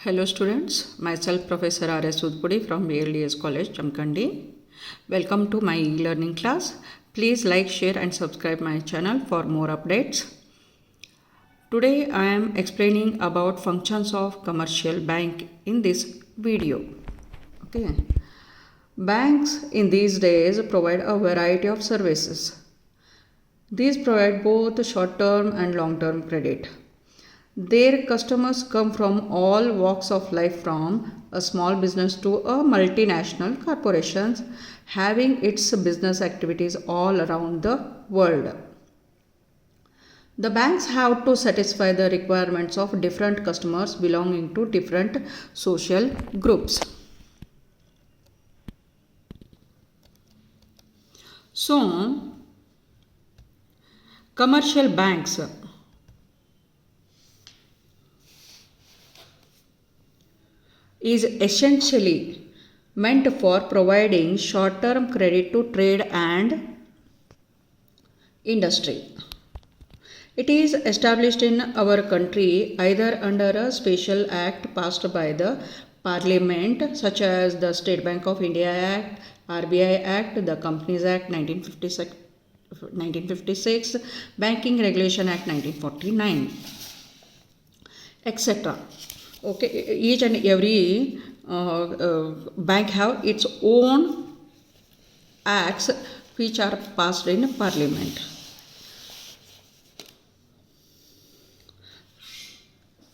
Hello students, myself Professor R.S. Udpudi from VLDS College, Jamkandi. Welcome to my e-learning class. Please like, share and subscribe my channel for more updates. Today I am explaining about functions of commercial bank in this video. Okay. Banks in these days provide a variety of services. These provide both short-term and long-term credit. Their customers come from all walks of life, from a small business to a multinational corporations having its business activities all around the world. The banks have to satisfy the requirements of different customers belonging to different social groups. So, commercial banks is essentially meant for providing short-term credit to trade and industry. It is established in our country either under a special act passed by the Parliament, such as the State Bank of India Act, RBI Act, the Companies Act 1956, Banking Regulation Act 1949, etc. Okay, each and every bank have its own acts which are passed in Parliament.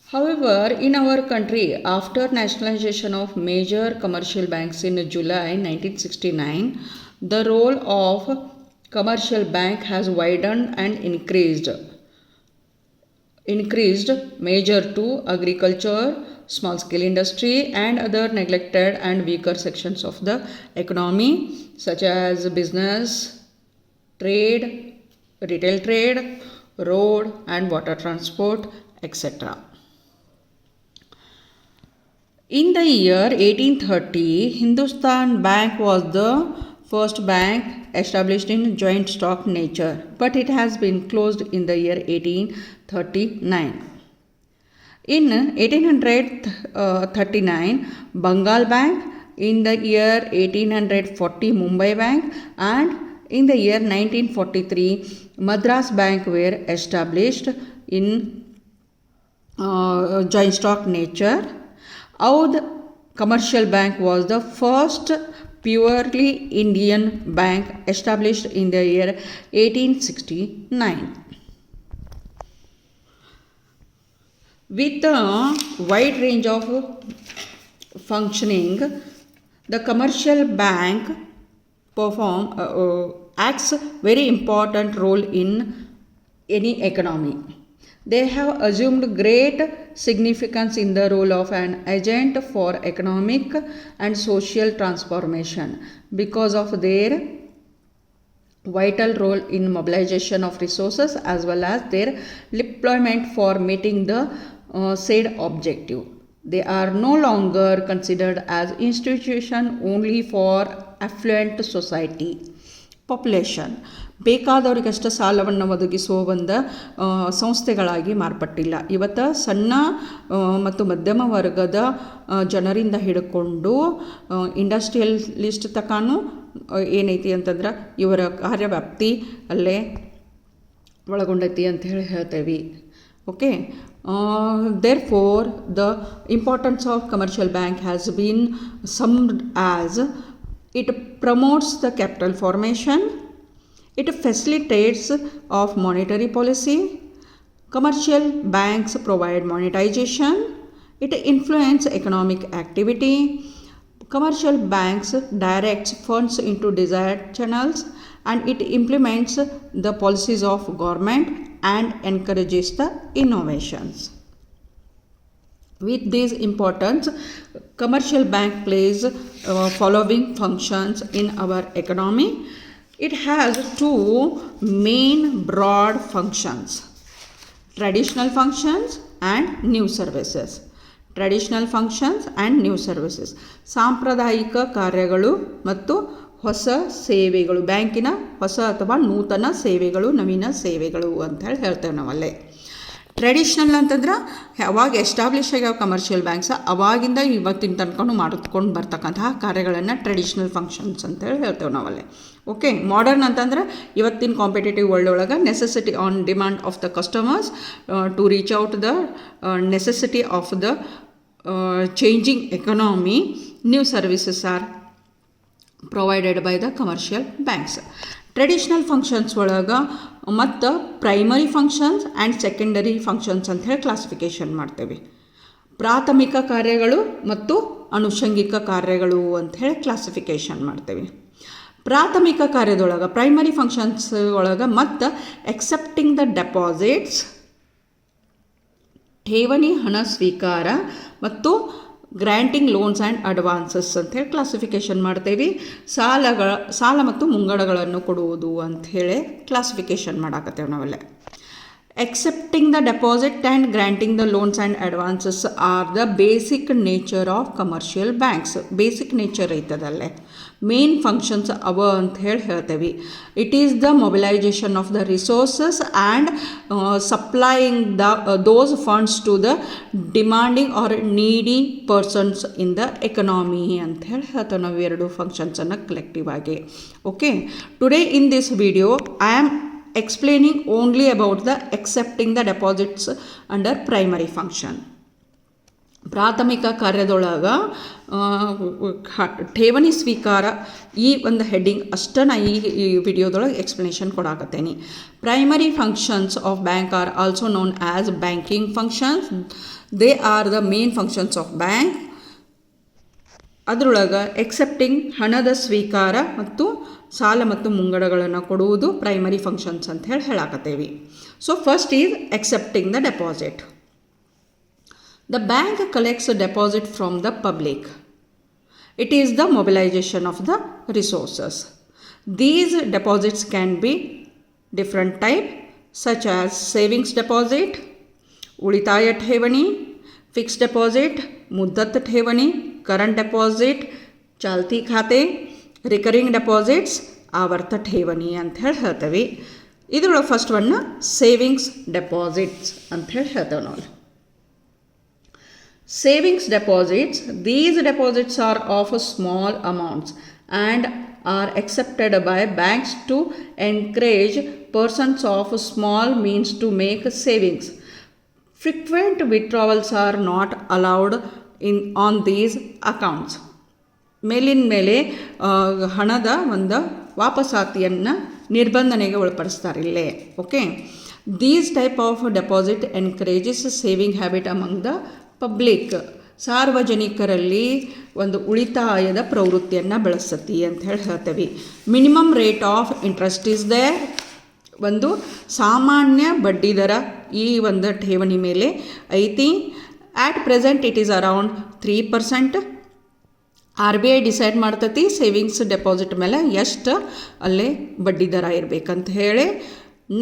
However, in our country, after nationalization of major commercial banks in July 1969, the role of commercial bank has widened and increased major to agriculture, small scale industry and other neglected and weaker sections of the economy such as business, trade, retail trade, road and water transport, etc. In the year 1830, Hindustan Bank was the first bank established in joint stock nature, but it has been closed in the year 1839. In 1839, Bengal Bank, in the year 1840, Mumbai Bank, and in the year 1943, Madras Bank were established in joint stock nature. Oudh Commercial Bank was the first purely Indian bank established in the year 1869. With a wide range of functioning, the commercial bank acts very important role in any economy. They have assumed great significance in the role of an agent for economic and social transformation because of their vital role in mobilization of resources as well as their deployment for meeting the said objective. They are no longer considered as institution only for affluent society population. ಬೇಕಾದವರಿಗಷ್ಟೇ ಸಾಲವನ್ನು ಒದಗಿಸುವ ಒಂದು ಸಂಸ್ಥೆಗಳಾಗಿ ಮಾರ್ಪಟ್ಟಿಲ್ಲ. ಇವತ್ತು ಸಣ್ಣ ಮತ್ತು ಮಧ್ಯಮ ವರ್ಗದ ಜನರಿಂದ ಹಿಡ್ಕೊಂಡು ಇಂಡಸ್ಟ್ರಿಯಲಿಸ್ಟ್ ತನಕನೂ ಏನೈತಿ ಅಂತಂದ್ರೆ ಇವರ ಕಾರ್ಯವ್ಯಾಪ್ತಿ ಅಲ್ಲೇ ಒಳಗೊಂಡೈತಿ ಅಂತ ಹೇಳ್ತೇವೆ. Okay, therefore the importance of commercial bank has been summed as it promotes the capital formation, it facilitates of monetary policy, commercial banks provide monetization, it influence economic activity, commercial banks directs funds into desired channels, and it implements the policies of government and encourages the innovations. With this importance, commercial bank plays following functions in our economy. It has two main broad functions: traditional functions and new services. Traditional functions and new services. ಸಾಂಪ್ರದಾಯಿಕ ಕಾರ್ಯಗಳು ಮತ್ತು ಹೊಸ ಸೇವೆಗಳು, ಬ್ಯಾಂಕಿನ ಹೊಸ ಅಥವಾ ನೂತನ ಸೇವೆಗಳು, ನವೀನ ಸೇವೆಗಳು ಅಂತ ಹೇಳ್ತೇವೆ ನಾವಲ್ಲೇ. ಟ್ರೆಡಿಷ್ನಲ್ ಅಂತಂದ್ರೆ ಯಾವಾಗ ಎಸ್ಟಾಬ್ಲಿಷ್ ಆಗ್ಯಾವ ಕಮರ್ಷಿಯಲ್ ಬ್ಯಾಂಕ್ಸ್ ಅವಾಗಿಂದ ಇವತ್ತಿನ ತನಕನೂ ಮಾಡ್ಕೊಂಡು ಬರ್ತಕ್ಕಂತಹ ಕಾರ್ಯಗಳನ್ನು ಟ್ರೆಡಿಷ್ನಲ್ ಫಂಕ್ಷನ್ಸ್ ಅಂತೇಳಿ ಹೇಳ್ತೇವೆ ನಾವಲ್ಲಿ. ಓಕೆ, ಮಾಡರ್ನ್ ಅಂತಂದ್ರೆ ಇವತ್ತಿನ ಕಾಂಪಿಟೇಟಿವ್ ವರ್ಲ್ಡ್ ಒಳಗೆ necessity on demand of the customers to reach out the necessity of the changing economy, new services are provided by the commercial banks. Traditional functions ಒಳಗೆ ಮತ್ತು primary functions and secondary functions ಅಂತ ಹೇಳಿ classification ಮಾಡ್ತೇವೆ. ಪ್ರಾಥಮಿಕ ಕಾರ್ಯಗಳು ಮತ್ತು ಅನುಷಂಗಿಕ ಕಾರ್ಯಗಳು ಅಂಥೇಳಿ ಕ್ಲಾಸಿಫಿಕೇಷನ್ ಮಾಡ್ತೇವೆ. ಪ್ರಾಥಮಿಕ ಕಾರ್ಯದೊಳಗೆ ಪ್ರೈಮರಿ ಫಂಕ್ಷನ್ಸ್ ಒಳಗೆ ಮತ್ತು ಎಕ್ಸೆಪ್ಟಿಂಗ್ ದ ಡೆಪಾಸಿಟ್ಸ್, ಠೇವಣಿ ಹಣ ಸ್ವೀಕಾರ ಮತ್ತು ಗ್ರ್ಯಾಂಟಿಂಗ್ ಲೋನ್ಸ್ ಆ್ಯಂಡ್ ಅಡ್ವಾನ್ಸಸ್ ಅಂಥೇಳಿ ಕ್ಲಾಸಿಫಿಕೇಷನ್ ಮಾಡ್ತೇವೆ. ಸಾಲ ಮತ್ತು ಮುಂಗಡಗಳನ್ನು ಕೊಡುವುದು ಅಂಥೇಳಿ ಕ್ಲಾಸಿಫಿಕೇಷನ್ ಮಾಡಾಕತ್ತೇವೆ ನಾವೆಲ್ಲ. Accepting the deposit and granting the loans and advances are the basic nature of commercial banks. Basic nature ಐತದಲ್ಲೇ, ಮೇನ್ ಫಂಕ್ಷನ್ಸ್ ಅವ ಅಂತ ಹೇಳ್ತೇವೆ. It is the mobilisation of the resources and supplying those funds to the demanding or needy persons in the economy ಅಂತ ಹೇಳ್ತೇವೆ ನಾವು ಎರಡು ಫಂಕ್ಷನ್ಸನ್ನು collective ಆಗಿ. Okay, today in this video I am explaining only about the accepting the deposits under primary function. ಪ್ರಾಥಮಿಕ ಕಾರ್ಯದೊಳಗೆ ಠೇವಣಿ ಸ್ವೀಕಾರ ಈ ಒಂದು ಹೆಡ್ಡಿಂಗ್ ಅಷ್ಟೇ ನಾ ಈ ವಿಡಿಯೋದೊಳಗೆ ಎಕ್ಸ್ಪ್ಲನೇಷನ್ ಕೊಡಾಕತ್ತೇನೆ. Primary functions of bank are also known as banking functions. They are the main functions of bank. ಅದರೊಳಗೆ ಎಕ್ಸೆಪ್ಟಿಂಗ್ ಹಣದ ಸ್ವೀಕಾರ ಮತ್ತು ಸಾಲ ಮತ್ತು ಮುಂಗಡಗಳನ್ನು ಕೊಡುವುದು ಪ್ರೈಮರಿ ಫಂಕ್ಷನ್ಸ್ ಅಂತ ಹೇಳಾಕತ್ತೇವೆ. So first is accepting the deposit. The bank collects deposit from the public. It is the mobilisation of the resources. These deposits can be different type such as savings deposit, ಉಳಿತಾಯ ಠೇವಣಿ, fixed deposit, ಮುದ್ದತ್ ಠೇವಣಿ, current deposit, ಚಾಲ್ತಿ ಖಾತೆ, recurring deposits, ಆವರ್ತ ಠೇವಣಿ ಅಂತ ಹೇಳ್ತೇವೆ. ಇದರೊಳಗೆ ಫಸ್ಟ್ ಒನ್ ಸೇವಿಂಗ್ಸ್ ಡೆಪಾಸಿಟ್ಸ್ ಅಂತ ಹೇಳ್ತೇವೆ ನಾವು. Savings deposits, these deposits are of small amounts and are accepted by banks to encourage persons of small means to make savings. Frequent withdrawals are not allowed on these accounts. ಮೇಲಿನ ಮೇಲೆ ಹಣದ ಒಂದು ವಾಪಸಾತಿಯನ್ನು ನಿರ್ಬಂಧನೆಗೆ ಒಳಪಡಿಸ್ತಾರೆ ಇಲ್ಲೇ. Okay, these type of deposit encourages saving habit among the public. ಸಾರ್ವಜನಿಕರಲ್ಲಿ ಒಂದು ಉಳಿತಾಯದ ಪ್ರವೃತ್ತಿಯನ್ನು ಬೆಳೆಸತಿ ಅಂತ ಹೇಳ್ತೇವೆ. Minimum rate of interest is there. ಒಂದು ಸಾಮಾನ್ಯ ಬಡ್ಡಿದರ ಈ ಒಂದು ಠೇವಣಿ ಮೇಲೆ ಐತಿ. At present it is around 3%. RBI decide ಮಾಡ್ತತಿ ಸೇವಿಂಗ್ಸ್ ಡೆಪಾಸಿಟ್ ಮೇಲೆ ಎಷ್ಟು ಅಲ್ಲೇ ಬಡ್ಡಿ ದರ ಇರಬೇಕಂತ ಹೇಳಿ.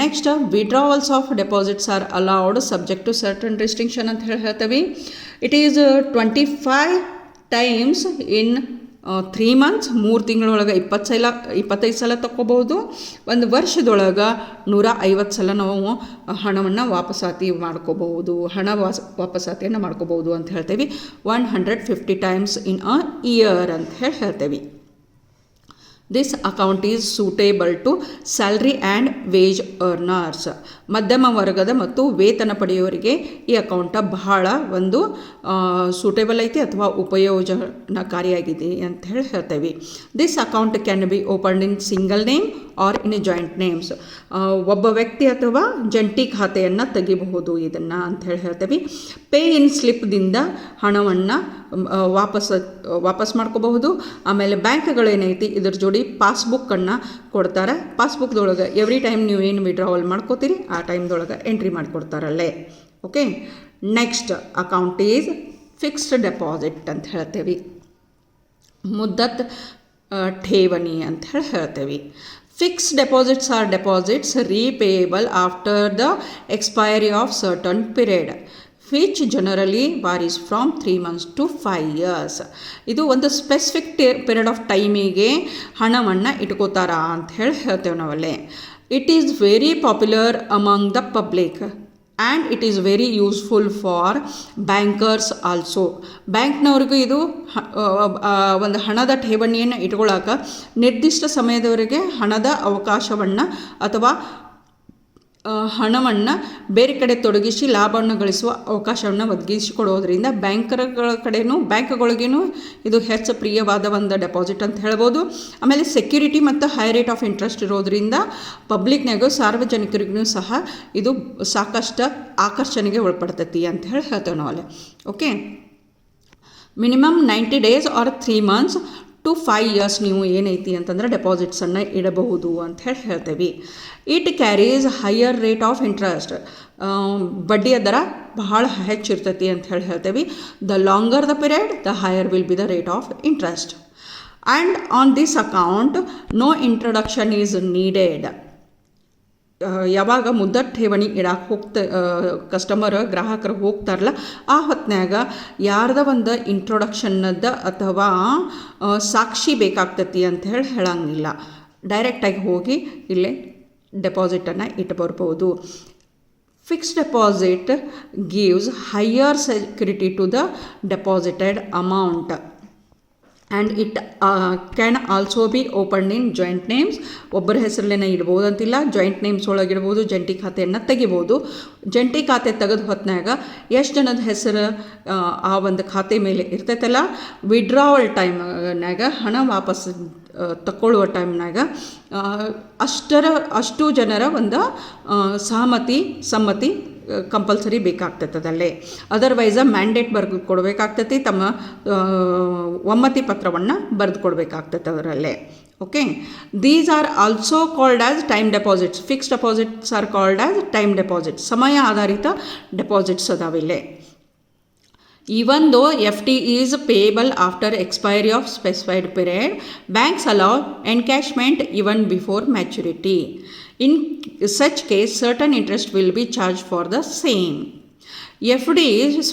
Next, withdrawals of deposits are allowed subject to certain restriction ಅಂತ ಹೇಳ್ತೇವೆ. It is 25 times in 3 months. 3 ತಿಂಗಳೊಳಗೆ 25 ಸಲ ತಗೋಬಹುದು. ಒಂದು ವರ್ಷದೊಳಗೆ 150 ಸಲ ನಾವು ಹಣವನ್ನು ವಾಪಸಾತಿ ಮಾಡ್ಕೋಬಹುದು, ವಾಪಸಾತಿಯನ್ನು ಮಾಡ್ಕೋಬಹುದು ಅಂತ ಹೇಳ್ತೇವೆ. 150 times ಇನ್ ಅ ಇಯರ್ ಅಂತ ಹೇಳ್ತೇವೆ. This account is suitable to salary and wage earners. ಮಧ್ಯಮ ವರ್ಗದ ಮತ್ತು ವೇತನ ಪಡೆಯೋರಿಗೆ ಈ ಅಕೌಂಟ ಬಹಳ ಒಂದು ಸೂಟೇಬಲ್ ಐತಿ ಅಥವಾ ಉಪಯೋಜನಕಾರಿಯಾಗಿದೆ ಅಂತ ಹೇಳ್ತೇವೆ. This account can be opened in single name or in joint names. ಒಬ್ಬ ವ್ಯಕ್ತಿ ಅಥವಾ ಜಂಟಿ ಖಾತೆಯನ್ನು ತೆಗಿಬಹುದು ಇದನ್ನು ಅಂತ ಹೇಳ್ತೇವೆ. ಪೇ ಇನ್ ಸ್ಲಿಪ್ದಿಂದ ಹಣವನ್ನು ವಾಪಸ್ ಮಾಡ್ಕೋಬಹುದು. ಆಮೇಲೆ ಬ್ಯಾಂಕ್ಗಳೇನೈತಿ ಇದ್ರ ಜೋಡಿ ಪಾಸ್ಬುಕ್ಕನ್ನು ಕೊಡ್ತಾರೆ. ಪಾಸ್ಬುಕ್ದೊಳಗೆ ಎವ್ರಿ ಟೈಮ್ ನೀವು ಏನು ವಿಡ್ರಾವಲ್ ಮಾಡ್ಕೋತೀರಿ ಆ ಟೈಮ್ದೊಳಗೆ ಎಂಟ್ರಿ ಮಾಡಿಕೊಡ್ತಾರಲ್ಲೇ. Okay, next account is fixed deposit ಅಂತ ಹೇಳ್ತೇವೆ. ಮುದ್ದತ್ ಠೇವಣಿ ಅಂತ ಹೇಳ್ತೇವೆ. Fixed deposits are deposits repayable after the expiry of certain period, which generally varies from 3 months to 5 years. ಇದು ಒಂದು ಸ್ಪೆಸಿಫಿಕ್ ಪೀರಿಯಡ್ ಆಫ್ ಟೈಮಿಗೆ ಹಣವನ್ನು ಇಟ್ಕೋತಾರ ಅಂತ ಹೇಳ್ತೇವೆ ನಾವಲ್ಲೇ. It is very popular among the public. And it is very useful for bankers also. ಬ್ಯಾಂಕ್ನವ್ರಿಗೂ ಇದು ಒಂದು ಹಣದ ಠೇವಣಿಯನ್ನು ಇಟ್ಕೊಳ್ಳೋಕೆ ನಿರ್ದಿಷ್ಟ ಸಮಯದವರೆಗೆ ಹಣದ ಅವಕಾಶವನ್ನು ಅಥವಾ ಹಣವನ್ನು ಬೇರೆ ಕಡೆ ತೊಡಗಿಸಿ ಲಾಭವನ್ನು ಗಳಿಸುವ ಅವಕಾಶವನ್ನು ಒದಗಿಸಿಕೊಡೋದ್ರಿಂದ ಬ್ಯಾಂಕ್ಗಳಿಗೇನು ಇದು ಹೆಚ್ಚು ಪ್ರಿಯವಾದ ಒಂದು ಡೆಪಾಸಿಟ್ ಅಂತ ಹೇಳ್ಬೋದು. ಆಮೇಲೆ ಸೆಕ್ಯೂರಿಟಿ ಮತ್ತು ಹೈ ರೇಟ್ ಆಫ್ ಇಂಟ್ರೆಸ್ಟ್ ಇರೋದ್ರಿಂದ ಪಬ್ಲಿಕ್ನಾಗೂ ಸಾರ್ವಜನಿಕರಿಗೂ ಸಹ ಇದು ಸಾಕಷ್ಟು ಆಕರ್ಷಣೆಗೆ ಒಳಪಡ್ತೈತಿ ಅಂತ ಹೇಳ್ತೇವೆ ನಾವು ಅಲ್ಲಿ. Okay, minimum 90 days or 3 months to 5 years ನೀವು ಏನೈತಿ ಅಂತಂದ್ರೆ ಡೆಪಾಸಿಟ್ಸನ್ನು ಇಡಬಹುದು ಅಂತ ಹೇಳ್ತೇವೆ. It carries higher rate of interest, ಬಡ್ಡಿಯ ದರ ಬಹಳ ಹೆಚ್ಚಿರ್ತೈತಿ ಅಂತ ಹೇಳ್ತೇವೆ. The longer the period the higher will be the rate of interest. And on this account no introduction is needed. ಯಾವಾಗ ಮುದ್ದತ್ ಠೇವಣಿ ಇಡಕ್ಕೆ ಗ್ರಾಹಕರು ಹೋಗ್ತಾರಲ್ಲ ಆ ಹೊತ್ನ್ಯಾಗ ಯಾರ್ದ ಒಂದು ಇಂಟ್ರೊಡಕ್ಷನ್ನದ ಅಥವಾ ಸಾಕ್ಷಿ ಬೇಕಾಗ್ತೈತಿ ಅಂತ ಹೇಳಂಗಿಲ್ಲ. ಡೈರೆಕ್ಟಾಗಿ ಹೋಗಿ ಇಲ್ಲೇ ಡೆಪಾಸಿಟನ್ನು ಇಟ್ಟು ಬರ್ಬೋದು. Fixed deposit gives higher security to the deposited amount and it can also be open in joint names. ಒಬ್ಬರ ಹೆಸರಲ್ಲೇನೆ ಇಡ್ಬೋದು ಅಂತಿಲ್ಲ, ಜಾಯಿಂಟ್ ನೇಮ್ಸ್ ಒಳಗಿಡ್ಬೋದು, ಜಂಟಿ ಖಾತೆಯನ್ನು ತೆಗಿಬೋದು. ಜಂಟಿ ಖಾತೆ ತೆಗೆದು ಹೊತ್ನಾಗ ಎಷ್ಟು ಜನದ ಹೆಸರು ಆ ಒಂದು ಖಾತೆ ಮೇಲೆ ಇರ್ತೈತಲ್ಲ, ವಿಡ್ರಾವಲ್ ಟೈಮ್ನಾಗ ಹಣ ವಾಪಸ್ ತಗೊಳ್ಳುವ ಟೈಮ್ನಾಗ ಅಷ್ಟು ಜನರ ಒಂದು ಸಮ್ಮತಿ ಕಂಪಲ್ಸರಿ ಬೇಕಾಗ್ತೈತದಲ್ಲೇ. ಅದರ್ವೈಸ ಮ್ಯಾಂಡೇಟ್ ಬರೆದು ಕೊಡಬೇಕಾಗ್ತೈತಿ, ತಮ್ಮ ಒಮ್ಮತಿ ಪತ್ರವನ್ನು ಬರೆದು ಕೊಡಬೇಕಾಗ್ತೈತೆ ಅದರಲ್ಲೇ. Okay, these are also called as time deposits. Fixed deposits are called as time deposits. ಸಮಯ ಆಧಾರಿತ deposits ಅದಾವಿಲ್ಲೇ. Even though FD is payable after expiry of specified period, banks allow encashment even before maturity. In such case, certain interest will be charged for the same. FD is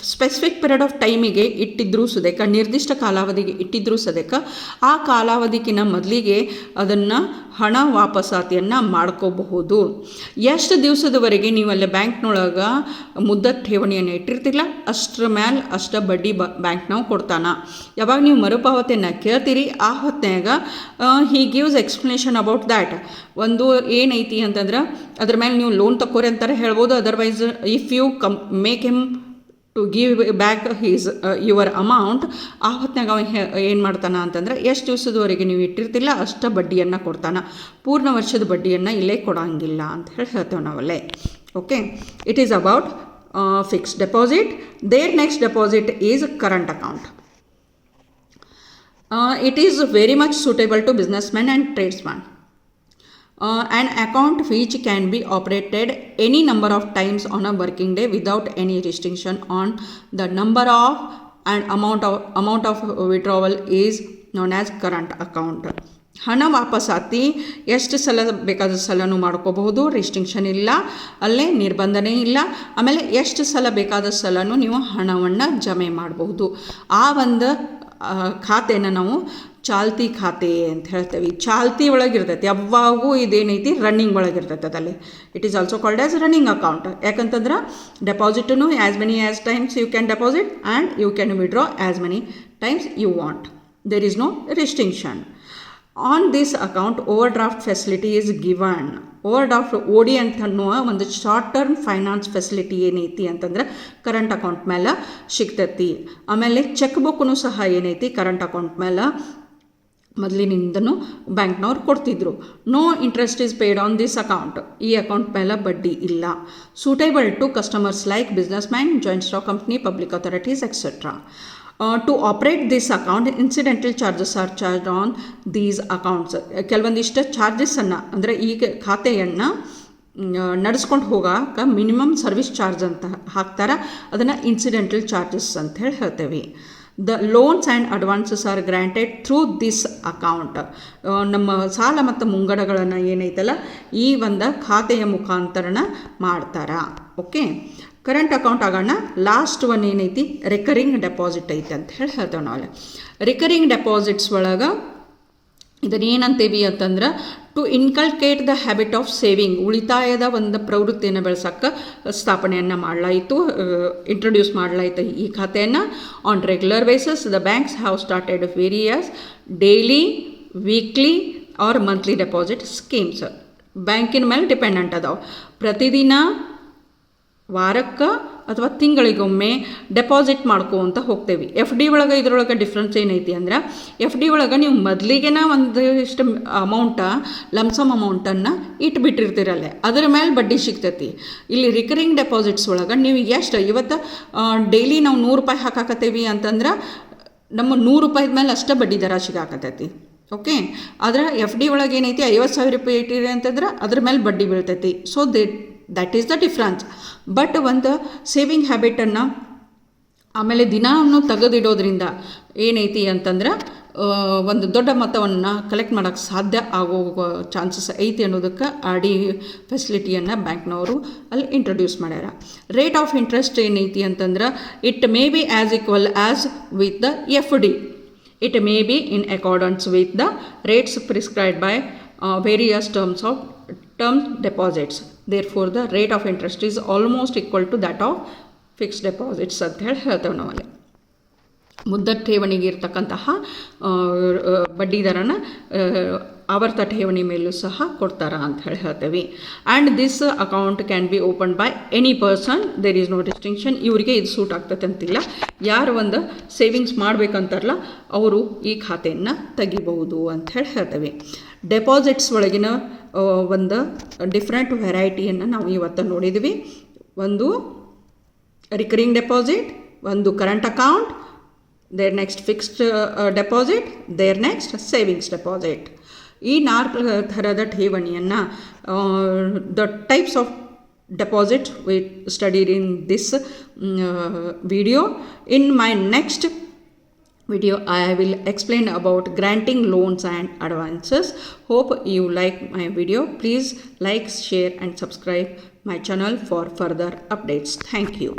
specific period of ಟೈಮಿಗೆ ಇಟ್ಟಿದ್ರೂ ಸದೇಕ, ನಿರ್ದಿಷ್ಟ ಕಾಲಾವಧಿಗೆ ಇಟ್ಟಿದ್ರೂ ಸದೇಕ ಆ ಕಾಲಾವಧಿಗಿನ ಮೊದಲಿಗೆ ಅದನ್ನು ಹಣ ವಾಪಸಾತಿಯನ್ನು ಮಾಡ್ಕೋಬಹುದು. ಎಷ್ಟು ದಿವಸದವರೆಗೆ ನೀವು ಅಲ್ಲಿ ಬ್ಯಾಂಕ್ನೊಳಗೆ ಮುದ್ದತ್ ಠೇವಣಿಯನ್ನು ಇಟ್ಟಿರ್ತಿಲ್ಲ ಅಷ್ಟರ ಮೇಲೆ ಅಷ್ಟು ಬಡ್ಡಿ ಬ್ಯಾಂಕ್ನವು ಕೊಡ್ತಾನ. ಯಾವಾಗ ನೀವು ಮರುಪಾವತಿಯನ್ನು ಕೇಳ್ತೀರಿ ಆ ಹೊತ್ನ್ಯಾಗ he gives explanation about that. ಒಂದು ಏನೈತಿ ಅಂತಂದ್ರೆ ಅದ್ರ ಮೇಲೆ ನೀವು ಲೋನ್ ತಗೋರಿ ಅಂತಾರೆ ಹೇಳ್ಬೋದು. Otherwise if you make him to give back he's your amount, ಆ ಹೊತ್ನಾಗ ಏನು ಮಾಡ್ತಾನೆ ಅಂತಂದ್ರೆ ಎಷ್ಟು ದಿವಸದವರೆಗೆ ನೀವು ಇಟ್ಟಿರ್ತಿಲ್ಲ ಅಷ್ಟು ಬಡ್ಡಿಯನ್ನು ಕೊಡ್ತಾನೆ. ಪೂರ್ಣ ವರ್ಷದ ಬಡ್ಡಿಯನ್ನು ಇಲ್ಲೇ ಕೊಡೋಂಗಿಲ್ಲ ಅಂತ ಹೇಳ್ತೇವೆ ನಾವಲ್ಲೇ. Okay, it is about fixed deposit. There next deposit is current account. It is very much suitable to businessman and tradesman. An account which can be operated any number of times on a working day without any restriction on the number of and amount of withdrawal is known as current account. ಹಣ ವಾಪಸಾತಿ ಎಷ್ಟು ಸಲ ಬೇಕಾದ ಸಲನೂ ಮಾಡ್ಕೋಬಹುದು, restriction ಇಲ್ಲ, ಅಲ್ಲೇ ನಿರ್ಬಂಧನೆ ಇಲ್ಲ. ಆಮೇಲೆ ಎಷ್ಟು ಸಲ ಬೇಕಾದ ಸಲನೂ ನೀವು ಹಣವನ್ನು ಜಮೆ ಮಾಡಬಹುದು. ಆ ಒಂದು ಖಾತೆನ ನಾವು ಚಾಲ್ತಿ ಖಾತೆ ಅಂತ ಹೇಳ್ತೇವೆ. ಚಾಲ್ತಿ ಒಳಗಿರ್ತೈತಿ, ಯಾವಾಗೂ ಇದೇನೈತಿ ರನ್ನಿಂಗ್ ಒಳಗಿರ್ತೈತೆ ಅದಲ್ಲಿ. It is also called as running account. ಯಾಕಂತಂದ್ರೆ ಡೆಪಾಸಿಟನ್ನು as many as times you can deposit and you can withdraw as many times you want. There is no restriction. On this account overdraft facility is given. Overdraft OD ಅಂತ ಅನ್ನುವ ಒಂದು short term finance facility ಏನೈತಿ ಅಂತಂದ್ರೆ current account ಮೇಲೆ ಸಿಗ್ತೈತಿ. ಆಮೇಲೆ check ಬುಕ್ನು ಸಹ ಏನೈತಿ ಕರೆಂಟ್ ಅಕೌಂಟ್ ಮೇಲೆ ಮೊದಲಿನಿಂದನೂ ಬ್ಯಾಂಕ್ನವ್ರು ಕೊಡ್ತಿದ್ರು. No interest is paid on this account. ಈ ಅಕೌಂಟ್ ಮೇಲೆ ಬಡ್ಡಿ ಇಲ್ಲ. Suitable to customers like business man, joint stock company, public authorities etcetera. To operate this account, incidental charges are charged on these accounts. ಕೆಲವೊಂದಿಷ್ಟು ಚಾರ್ಜಸ್ಸನ್ನು ಅಂದರೆ ಈಗ ಖಾತೆಯನ್ನು ನಡೆಸ್ಕೊಂಡು ಹೋಗೋಕೆ ಮಿನಿಮಮ್ ಸರ್ವಿಸ್ ಚಾರ್ಜ್ ಅಂತ ಹಾಕ್ತಾರೆ, ಅದನ್ನು ಇನ್ಸಿಡೆಂಟಲ್ ಚಾರ್ಜಸ್ ಅಂತ ಹೇಳ್ತೇವೆ. The loans and advances are granted through this account. ನಮ್ಮ ಸಾಲ ಮತ್ತು ಮುಂಗಡಗಳನ್ನು ಏನೈತಲ್ಲ ಈ ಒಂದು ಖಾತೆಯ ಮುಖಾಂತರನ ಮಾಡ್ತಾರ. ಓಕೆ, ಕರೆಂಟ್ ಅಕೌಂಟ್ ಆಗೋಣ. ಲಾಸ್ಟ್ ಒನ್ ಏನೈತಿ ರಿಕರಿಂಗ್ ಡೆಪಾಸಿಟ್ ಐತೆ ಅಂತ ಹೇಳ್ತೇವೆ ನಾವು. ರಿಕರಿಂಗ್ ಡೆಪಾಸಿಟ್ಸ್ ಒಳಗೆ ಇದನ್ನೇನಂತೀವಿ ಅಂತಂದ್ರೆ to inculcate the habit of saving, ಉಳಿತಾಯದ ಒಂದು ಪ್ರವೃತ್ತಿಯನ್ನು ಬೆಳೆಸೋಕ್ಕೆ ಸ್ಥಾಪನೆಯನ್ನು ಮಾಡಲಾಯಿತು, ಇಂಟ್ರೊಡ್ಯೂಸ್ ಮಾಡಲಾಯಿತು ಈ ಖಾತೆಯನ್ನು. On regular basis the banks have started various daily, weekly or monthly deposit schemes. ಬ್ಯಾಂಕಿನ ಮೇಲೆ ಡಿಪೆಂಡೆಂಟ್ ಅದಾವೆ. ಪ್ರತಿದಿನ, ವಾರಕ್ಕೆ ಅಥವಾ ತಿಂಗಳಿಗೊಮ್ಮೆ ಡೆಪಾಸಿಟ್ ಮಾಡ್ಕೊತ ಹೋಗ್ತೇವೆ. ಎಫ್ ಡಿ ಒಳಗೆ ಇದ್ರೊಳಗೆ ಡಿಫ್ರೆನ್ಸ್ ಏನೈತಿ ಅಂದ್ರೆ, ಎಫ್ ಡಿ ಒಳಗೆ ನೀವು ಮೊದಲಿಗೆನ ಒಂದಿಷ್ಟು ಅಮೌಂಟ, ಲಮ್ಸಮ್ ಅಮೌಂಟನ್ನು ಇಟ್ಬಿಟ್ಟಿರ್ತೀರಲ್ಲೇ, ಅದರ ಮೇಲೆ ಬಡ್ಡಿ ಸಿಗ್ತೈತಿ. ಇಲ್ಲಿ ರಿಕರಿಂಗ್ ಡೆಪಾಸಿಟ್ಸ್ ಒಳಗೆ ನೀವು ಎಷ್ಟು ಇವತ್ತು ಡೈಲಿ ನಾವು 100 ರೂಪಾಯಿ ಹಾಕಾಕತ್ತೀವಿ ಅಂತಂದ್ರೆ ನಮ್ಮ 100 ರೂಪಾಯಿದ ಮೇಲೆ ಅಷ್ಟೇ ಬಡ್ಡಿ ದರ ಸಿಗಾಕತ್ತೈತಿ. ಓಕೆ, ಆದರೆ ಎಫ್ ಡಿ ಒಳಗೆ ಏನೈತಿ 50,000 ರೂಪಾಯಿ ಇಟ್ಟಿರಿ ಅಂತಂದ್ರೆ ಅದ್ರ ಮೇಲೆ ಬಡ್ಡಿ ಬೀಳ್ತೈತಿ. So that is the difference. But ಒಂದು ಸೇವಿಂಗ್ ಹ್ಯಾಬಿಟನ್ನು ಆಮೇಲೆ ದಿನಾನು ತೆಗೆದಿಡೋದ್ರಿಂದ ಏನೈತಿ ಅಂತಂದ್ರೆ ಒಂದು ದೊಡ್ಡ ಮೊತ್ತವನ್ನು ಕಲೆಕ್ಟ್ ಮಾಡೋಕ್ಕೆ ಸಾಧ್ಯ ಆಗೋ ಚಾನ್ಸಸ್ ಐತಿ ಅನ್ನೋದಕ್ಕೆ ಆರ್ ಡಿ ಫೆಸಿಲಿಟಿಯನ್ನು ಬ್ಯಾಂಕ್ನವರು ಅಲ್ಲಿ ಇಂಟ್ರೊಡ್ಯೂಸ್ ಮಾಡ್ಯಾರ. ರೇಟ್ ಆಫ್ ಇಂಟ್ರೆಸ್ಟ್ ಏನೈತಿ ಅಂತಂದ್ರೆ it may be as equal as with the F D. It may be in accordance with the rates prescribed by various term deposits. Therefore, the rate of interest is almost equal to that of fixed deposits ಅಂತ ಹೇಳಿ ಹೇಳ್ತೇವೆ ನಾವಲ್ಲಿ. ಮುದ್ದತ್ ಠೇವಣಿಗೆ ಇರ್ತಕ್ಕಂತಹ ಬಡ್ಡಿ ದರನ ಆವರ್ತ ಠೇವಣಿ ಮೇಲೂ ಸಹ ಕೊಡ್ತಾರ ಅಂತ ಹೇಳಿ ಹೇಳ್ತೇವೆ. And this account can be open by any person, there is no distinction. ಇವರಿಗೆ ಇದು ಸೂಟ್ ಆಗ್ತದೆ ಅಂತಿಲ್ಲ. ಯಾರು ಒಂದು ಸೇವಿಂಗ್ಸ್ ಮಾಡಬೇಕಂತಾರಲ್ಲ ಅವರು ಈ ಖಾತೆಯನ್ನು ತೆಗಿಬಹುದು ಅಂತ ಹೇಳಿ ಹೇಳ್ತೇವೆ. ಡೆಪಾಸಿಟ್ಸ್ ಒಳಗಿನ ಒಂದು ಡಿಫ್ರೆಂಟ್ ವೆರೈಟಿಯನ್ನು ನಾವು ಇವತ್ತು ನೋಡಿದ್ವಿ. ಒಂದು ರಿಕರಿಂಗ್ ಡೆಪಾಸಿಟ್, ಒಂದು current account, their next fixed deposit, their next savings deposit. ಈ 4 ಥರದ ಠೇವಣಿಯನ್ನು the types of deposit we studied in this video. In my next video I will explain about granting loans and advances. Hope you like my video. Please like, share and subscribe my channel for further updates. Thank you.